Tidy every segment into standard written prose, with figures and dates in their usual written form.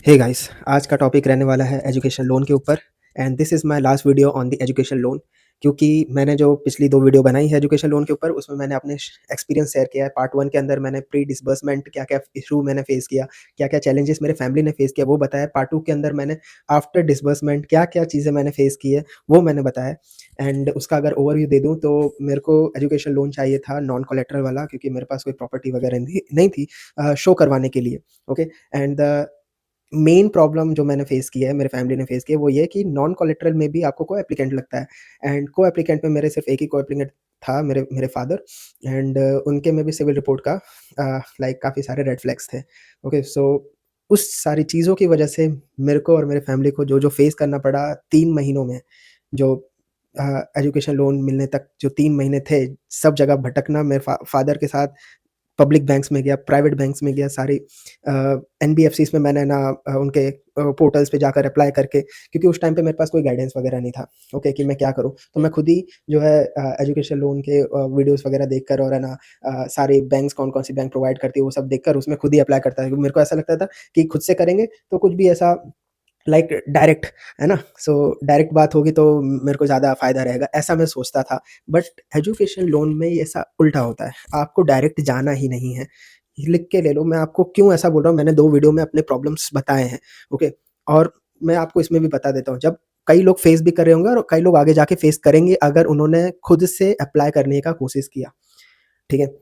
Hey guys, आज का topic रहने वाला है एजुकेशन लोन के ऊपर and this is my last video on the education loan. क्योंकि मैंने जो पिछली 2 वीडियो बनाई है एजुकेशन लोन के ऊपर, उसमें मैंने अपने एक्सपीरियंस शेयर किया है। पार्ट 1 के अंदर मैंने प्री डिसबर्समेंट क्या-क्या इश्यू मैंने फेस किया, क्या-क्या चैलेंजेस मेरे फैमिली ने फेस किया वो बताया। पार्ट 2 के अंदर मैंने आफ्टर डिसबर्समेंट क्या-क्या चीज़ें मैंने फेस की है वो मैंने बताया। एंड उसका अगर ओवरव्यू दे दूँ तो मेरे को एजुकेशन लोन चाहिए था नॉन कोलैटरल वाला, क्योंकि मेरे पास कोई प्रॉपर्टी वगैरह नहीं थी शो करवाने के लिए। Okay. And the main problem जो मैंने फेस किया है, मेरे फैमिली ने फेस किया है, वो ये है कि नॉन कोलेटरल में भी आपको को-एप्लीकेंट लगता है। एंड को-एप्लीकेंट में मेरे सिर्फ़ एक ही को-एप्लीकेंट था, मेरे मेरे फादर। एंड उनके में भी सिविल रिपोर्ट का लाइक काफ़ी सारे रेड फ्लैग्स थे। ओके, सो उस सारी चीज़ों की वजह से मेरे को और मेरे फैमिली को जो-जो फेस करना पड़ा 3 महीनों में, जो एजुकेशन लोन मिलने तक जो 3 महीने थे, सब जगह भटकना, मेरे फादर के साथ पब्लिक बैंक्स में गया, प्राइवेट बैंक्स में गया, सारी एनबीएफसीज़ में मैंने ना उनके पोर्टल्स पे जाकर अप्लाई करके, क्योंकि उस टाइम पे मेरे पास कोई गाइडेंस वगैरह नहीं था, ओके, कि मैं क्या करूँ? तो मैं खुद ही जो है एजुकेशन लोन के वीडियोज़ वगैरह देखकर और है ना सारी बैंक्स कौन-कौन सी बैंक प्रोवाइड करती है, वो सब देखकर उसमें खुद ही अप्लाई करता था। क्योंकि मेरे को ऐसा लगता था कि खुद से करेंगे तो कुछ भी ऐसा लाइक डायरेक्ट, है ना? सो डायरेक्ट बात होगी तो मेरे को ज़्यादा फ़ायदा रहेगा, ऐसा मैं सोचता था। बट एजुकेशन लोन में ये ऐसा उल्टा होता है, आपको डायरेक्ट जाना ही नहीं है। लिख के ले लो, मैं आपको क्यों ऐसा बोल रहा हूँ, मैंने 2 वीडियो में अपने प्रॉब्लम्स बताए हैं, ओके? और मैं आपको इसमें भी बता देता हूँ, जब कई लोग फेस भी कर रहे होंगे और कई लोग आगे जाके फेस करेंगे अगर उन्होंने खुद से अप्लाई करने का कोशिश किया, ठीक है?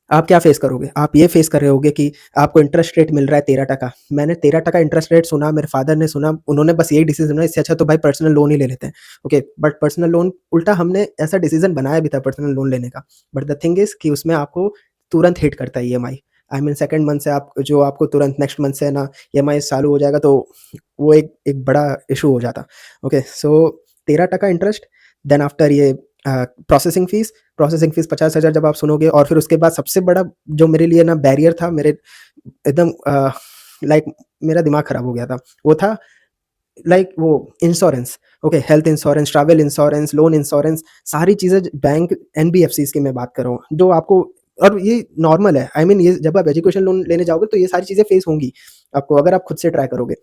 आप क्या फेस करोगे? आप ये फेस कर रहे होगे कि आपको इंटरेस्ट रेट मिल रहा है 13%। मैंने 13% इंटरेस्ट रेट सुना, मेरे फादर ने सुना, उन्होंने बस यही डिसीज़न लिया, इससे अच्छा तो भाई पर्सनल लोन ही ले लेते हैं। ओके, बट पर्सनल लोन उल्टा हमने ऐसा डिसीज़न बनाया भी था पर्सनल लोन लेने का। बट द थिंग इज़ कि उसमें आपको तुरंत हिट करता है EMI. I mean second month से आप जो आपको तुरंत नेक्स्ट मंथ से ना ईएमआई चालू हो जाएगा, तो वो एक एक बड़ा इश्यू हो जाता। ओके, सो 13% इंटरेस्ट, देन आफ्टर ये प्रोसेसिंग फ़ीस 50,000 जब आप सुनोगे, और फिर उसके बाद सबसे बड़ा जो मेरे लिए ना बैरियर था, मेरे एकदम लाइक मेरा दिमाग खराब हो गया था। वो था लाइक वो insurance, okay, health insurance, travel insurance, loan insurance, सारी चीज़ें बैंक एनबीएफसीज़ की मैं बात कर रहा हूँ, जो आपको, और ये नॉर्मल है। आई मीन ये जब आप एजुकेशन लोन लेने जाओगे तो ये सारी चीज़ें फेस होंगी आपको, अगर आप खुद से ट्राई करोगे।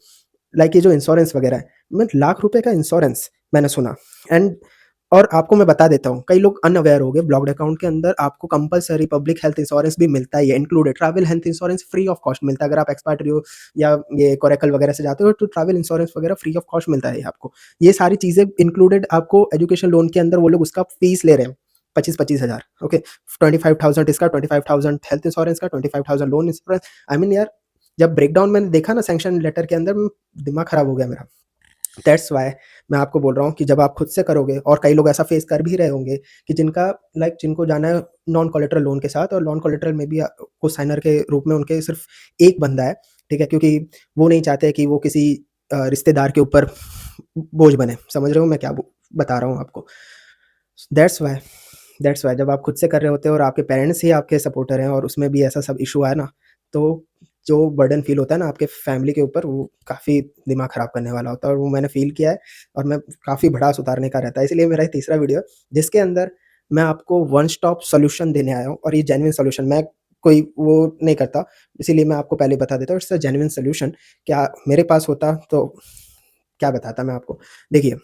लाइक ये जो इंश्योरेंस वगैरह है, मैं लाख रुपए का इंश्योरेंस मैंने सुना। एंड और आपको मैं बता देता हूँ, कई लोग अनअवेयर हो गए, ब्लॉक्ड अकाउंट के अंदर आपको कंपल्सरी पब्लिक हेल्थ इंश्योरेंस भी मिलता है, ये included travel health insurance free of cost मिलता है। अगर आप एक्सपार्टरी हो या ये कोरेकल वगैरह से जाते हो तो ट्रैवल इंश्योरेंस वगैरह फ्री ऑफ कॉस्ट मिलता है आपको। ये सारी चीज़ें इंक्लूडेड आपको एजुकेशन लोन के अंदर वो लोग उसका फीस ले रहे हैं 25-25 हज़ार, ओके, 25,000 इसका, 25,000 हेल्थ इंश्योरेंस का, 25,000 लोन इंश्योरेंस। आई मीन यार, जब ब्रेकडाउन मैंने देखा ना सैंक्शन लेटर के अंदर, दिमाग खराब हो गया मेरा। दैट्स व्हाई मैं आपको बोल रहा हूँ कि जब आप खुद से करोगे, और कई लोग ऐसा फेस कर भी रहे होंगे कि जिनका लाइक जिनको जाना है नॉन कोलेटरल लोन के साथ, और नॉन कोलेटरल में भी को साइनर के रूप में उनके सिर्फ एक बंदा है, ठीक है? क्योंकि वो नहीं चाहते कि वो किसी रिश्तेदार के ऊपर बोझ बने। समझ रहे हो मैं क्या बता रहा हूँ आपको? दैट्स व्हाई जब आप खुद से कर रहे होते हो और आपके पेरेंट्स ही आपके सपोर्टर हैं, और उसमें भी ऐसा सब इश्यू आया ना, तो जो बर्डन फ़ील होता है ना आपके फैमिली के ऊपर, वो काफ़ी दिमाग ख़राब करने वाला होता है, और वो मैंने फ़ील किया है। और मैं काफ़ी भड़ास उतारने का रहता है, इसलिए मेरा ये तीसरा वीडियो है, जिसके अंदर मैं आपको वन स्टॉप सॉल्यूशन देने आया हूँ, और ये जेन्युइन सॉल्यूशन, मैं कोई वो नहीं करता, इसीलिए मैं आपको पहले बता देता हूँ, इट्स अ जेन्युइन सॉल्यूशन। क्या मेरे पास होता तो क्या बताता मैं आपको? देखिए,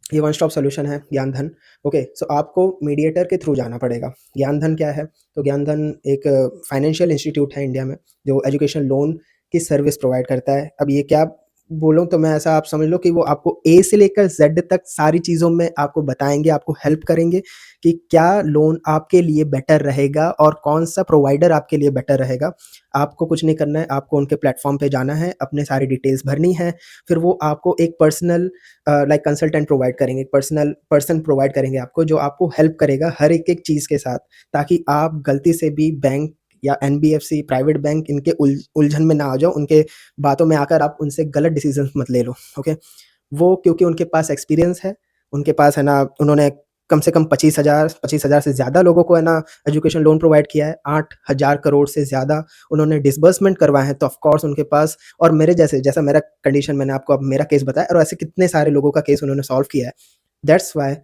ये वन स्टॉप सॉल्यूशन है ज्ञान धन। ओके, सो आपको मीडिएटर के थ्रू जाना पड़ेगा। ज्ञान धन क्या है? तो ज्ञान धन एक फाइनेंशियल इंस्टीट्यूट है इंडिया में, जो एजुकेशन लोन की सर्विस प्रोवाइड करता है। अब ये क्या बोलूँ, तो मैं ऐसा आप समझ लो कि वो आपको ए से लेकर ज़ेड तक सारी चीज़ों में आपको बताएँगे, आपको हेल्प करेंगे कि क्या लोन आपके लिए बेटर रहेगा और कौन-सा प्रोवाइडर आपके लिए बेटर रहेगा। आपको कुछ नहीं करना है, आपको उनके प्लेटफ़ॉर्म पे जाना है, अपने सारी डिटेल्स भरनी है, फिर वो आपको एक पर्सनल लाइक कंसल्टेंट प्रोवाइड करेंगे, एक पर्सनल पर्सन प्रोवाइड करेंगे आपको, जो आपको हेल्प करेगा हर एक-एक चीज़ के साथ, ताकि आप गलती से भी बैंक या एनबीएफसी, प्राइवेट बैंक, इनके उलझन में ना आ जाओ, उनके बातों में आकर आप उनसे गलत डिसीज़न्स मत ले लो, ओके? वो क्योंकि उनके पास एक्सपीरियंस है, उनके पास है ना, उन्होंने कम से कम 25,000 से ज़्यादा लोगों को है ना एजुकेशन लोन प्रोवाइड किया है, 8,000 करोड़ से ज़्यादा उन्होंने डिसबर्समेंट करवाए हैं, तो ऑफ कोर्स उनके पास, और मेरे जैसे, जैसा मेरा कंडीशन, मैंने आपको अब मेरा केस बताया, और ऐसे कितने सारे लोगों का केस उन्होंने सॉल्व किया है। दैट्स व्हाई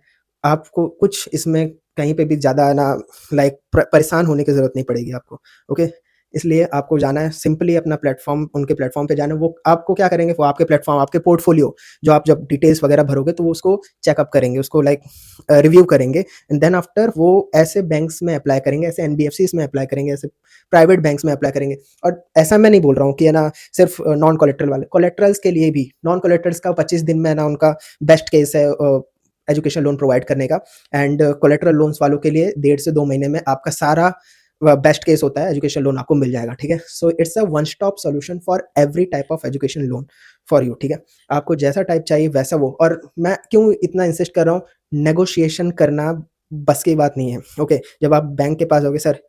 आपको कुछ इसमें कहीं पे भी ज़्यादा ना लाइक परेशान होने की ज़रूरत नहीं पड़ेगी आपको, ओके? इसलिए आपको जाना है सिंपली अपना प्लेटफ़ॉर्म उनके प्लेटफ़ॉर्म पे जाना है। वो आपको क्या करेंगे, वो आपके प्लेटफ़ॉर्म, आपके पोर्टफ़ोलियो जो आप जब डिटेल्स वगैरह भरोगे तो वो उसको चेकअप करेंगे, उसको लाइक रिव्यू करेंगे एंड देन आफ्टर वो ऐसे बैंक्स में अप्लाई करेंगे, ऐसे एनबीएफसीज़ में अप्लाई करेंगे, ऐसे प्राइवेट बैंक्स में अप्लाई करेंगे। और ऐसा मैं नहीं बोल रहा हूँ कि है ना सिर्फ़ नॉन कोलेटरल वाले, कोलेटरल्स के लिए भी, नॉन कोलेटरल्स का 25 दिन में है ना उनका बेस्ट केस है एजुकेशन लोन प्रोवाइड करने का एंड कोलेटरल लोन्स वालों के लिए 1.5 से 2 महीने में आपका सारा बेस्ट केस होता है, एजुकेशन लोन आपको मिल जाएगा, ठीक है? So it's a one stop solution for every type of education loan for you, ठीक है? आपको जैसा टाइप चाहिए वैसा वो। और मैं क्यों इतना इंसिस्ट कर रहा हूँ, नेगोशिएशन करना बस की बात नहीं है, ओके? जब आप बैंक के पास जाओगे, सर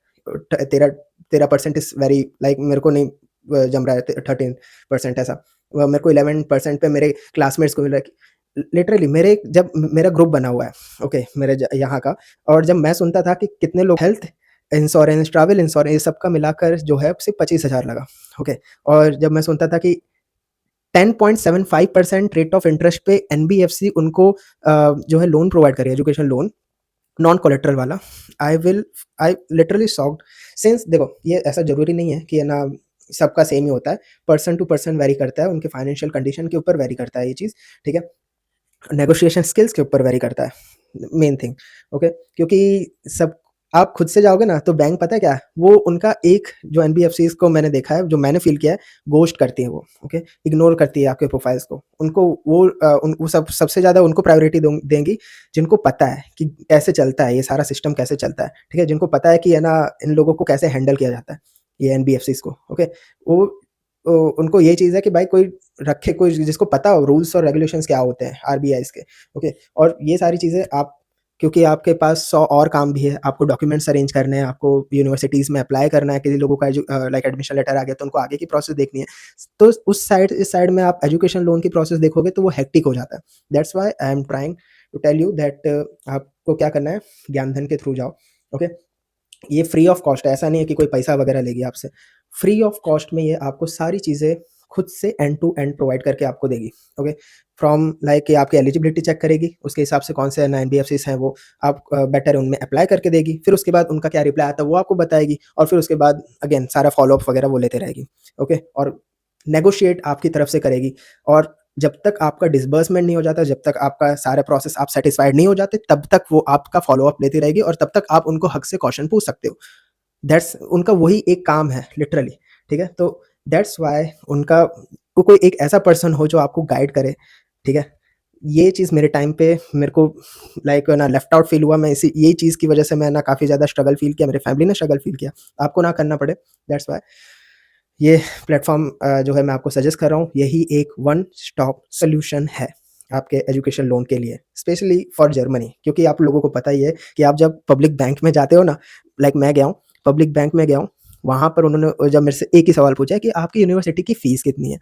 तेरा 13% इज़ वेरी लाइक मेरे को नहीं जम रहा है 13% ऐसा। मेरे को 11% पे मेरे क्लासमेट्स को मिल रहा है। लिटरली मेरे जब मेरा ग्रुप बना हुआ है, ओके, मेरे यहाँ का, और जब मैं सुनता था कि कितने लोग हेल्थ इंश्योरेंस, ट्रैवल इंश्योरेंस, ये सबका मिलाकर जो है सिर्फ़ 25,000 लगा, ओके। और जब मैं सुनता था कि 10.75% रेट ऑफ इंटरेस्ट पे एनबीएफसी उनको जो है लोन प्रोवाइड करे, एजुकेशन लोन, नॉन कोलेटरल वाला, आई लिटरली शॉक्ड। सिंस देखो, ये ऐसा ज़रूरी नहीं है कि है ना सबका सेम ही होता है, पर्सन टू पर्सन वैरी करता है, उनके फाइनेंशियल कंडीशन के ऊपर वैरी करता है ये चीज़, ठीक है? नेगोशिएशन स्किल्स के ऊपर वेरी करता है, मेन थिंग, ओके। क्योंकि सब आप खुद से जाओगे ना तो बैंक पता है क्या है, वो उनका एक जो एनबीएफसीज़ को मैंने देखा है, जो मैंने फ़ील किया है, घोस्ट करती है वो, ओके, इग्नोर करती है आपके प्रोफाइल्स को। उनको वो वो सबसे ज़्यादा उनको प्रायोरिटी देंगी जिनको पता है कि कैसे चलता है ये सारा सिस्टम, कैसे चलता है, ठीक है? जिनको पता है कि है ना इन लोगों को कैसे हैंडल किया जाता है, ये एनबीएफसीज़ को, ओके। वो उनको ये चीज़ है कि भाई कोई रखे, कोई जिसको पता हो रूल्स और रेगुलेशंस क्या होते हैं आरबीआईज़ के, ओके। और ये सारी चीज़ें आप, क्योंकि आपके पास 100 और काम भी है, आपको डॉक्यूमेंट्स अरेंज करने हैं, आपको यूनिवर्सिटीज़ में अप्लाई करना है, किसी लोगों का लाइक एडमिशन लेटर आ गया तो उनको आगे की प्रोसेस देखनी है। तो उस साइड, इस साइड में आप एजुकेशन लोन की प्रोसेस देखोगे तो वो हेक्टिक हो जाता है। That's why I am trying to tell you that आपको क्या करना है, ज्ञानधन के थ्रू जाओ, ओके। ये फ्री ऑफ कॉस्ट है, ऐसा नहीं है कि कोई पैसा वगैरह लेगी आपसे। फ्री ऑफ कॉस्ट में ये आपको सारी चीज़ें खुद से एंड टू एंड प्रोवाइड करके आपको देगी, ओके। फ्रॉम लाइक कि आपकी एलिजिबिलिटी चेक करेगी, उसके हिसाब से कौन से एनबीएफसीज़ हैं वो आप बेटर उनमें अप्लाई करके देगी। फिर उसके बाद उनका क्या रिप्लाई आता है वो आपको बताएगी और फिर उसके बाद अगेन सारा फ़ॉलो-अप वगैरह वो लेते रहेगी, ओके। और नेगोशिएट आपकी तरफ से करेगी। और जब तक आपका डिसबर्समेंट नहीं हो जाता, जब तक आपका सारा प्रोसेस आप सैटिस्फाइड नहीं हो जाते, तब तक वो आपका फ़ॉलो-अप लेती रहेगी और तब तक आप उनको हक से क्वेश्चन पूछ सकते हो। दैट्स उनका वही एक काम है लिटरली, ठीक है? तो दैट्स व्हाई उनका वो कोई एक ऐसा पर्सन हो जो आपको गाइड करे, ठीक है? ये चीज़ मेरे टाइम पे मेरे को लाइक ना लेफ्ट आउट फ़ील हुआ। मैं इसी यही चीज़ की वज़ह से मैं ना काफ़ी ज़्यादा स्ट्रगल फ़ील किया, मेरे फैमिली ने स्ट्रगल फ़ील किया। आपको ना करना पड़े, दैट्स व्हाई ये प्लेटफ़ॉर्म जो है मैं आपको सजेस्ट कर रहा हूँ, यही एक वन स्टॉप सॉल्यूशन है आपके एजुकेशन लोन के लिए, स्पेशली फॉर जर्मनी। क्योंकि आप लोगों को पता ही है कि आप जब पब्लिक बैंक में जाते हो ना, लाइक मैं गया हूँ, पब्लिक बैंक में गया हूँ, वहाँ पर उन्होंने जब मेरे से एक ही सवाल पूछा है कि आपकी यूनिवर्सिटी की फ़ीस कितनी है?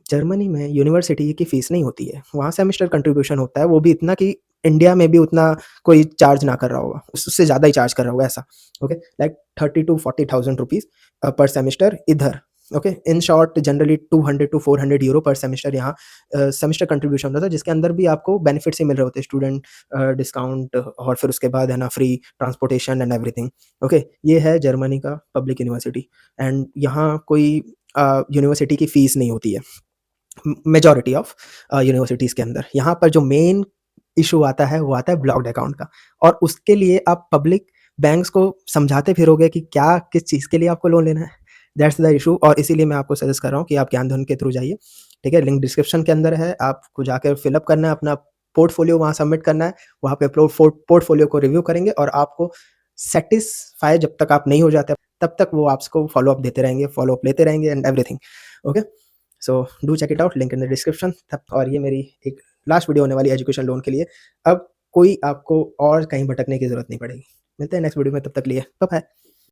जर्मनी में यूनिवर्सिटी की फ़ीस नहीं होती है, वहाँ सेमेस्टर कंट्रीब्यूशन होता है, वो भी इतना कि इंडिया में भी उतना कोई चार्ज ना कर रहा होगा, उससे ज़्यादा ही चार्ज कर रहा होगा ऐसा, okay, like 30 to 40,000 rupees per semester इधर, okay. In short generally 200 to 400 euro per semester यहाँ सेमेस्टर कंट्रीब्यूशन होता है, जिसके अंदर भी आपको बेनिफिट्स ही मिल रहे होते हैं, स्टूडेंट डिस्काउंट और फिर उसके बाद है ना free transportation and everything, okay. ये है जर्मनी का पब्लिक यूनिवर्सिटी एंड यहाँ कोई यूनिवर्सिटी की फ़ीस नहीं होती है। मेजॉरिटी ऑफ यूनिवर्सिटीज़ के अंदर। यहाँ पर जो मेन इश्यू आता है, वो आता है ब्लॉक्ड अकाउंट का और उसके लिए आप पब्लिक बैंक्स को समझाते फिरोगे कि क्या, किस चीज़ के लिए आपको लोन लेना है। दैट्स द इश्यू और इसीलिए मैं आपको सजेस्ट कर रहा हूँ कि आप ज्ञान धन के थ्रू जाइए, ठीक है? लिंक डिस्क्रिप्शन के अंदर है, आपको जाकर फिल अप करना है, अपना पोर्टफोलियो वहाँ सबमिट करना है, वहाँ पे पोर्टफोलियो को रिव्यू करेंगे और आपको सैटिस्फाई जब तक आप नहीं हो जाते, तब तक वो आपको फ़ॉलो अप देते रहेंगे, फ़ॉलो अप लेते रहेंगे and everything, okay? So do check it out, link in the description. तब और ये मेरी एक लास्ट वीडियो होने वाली है एजुकेशन लोन के लिए। अब कोई आपको और कहीं भटकने की ज़रूरत नहीं पड़ेगी। मिलते हैं नेक्स्ट वीडियो में, तब तक लिए बाय बाय।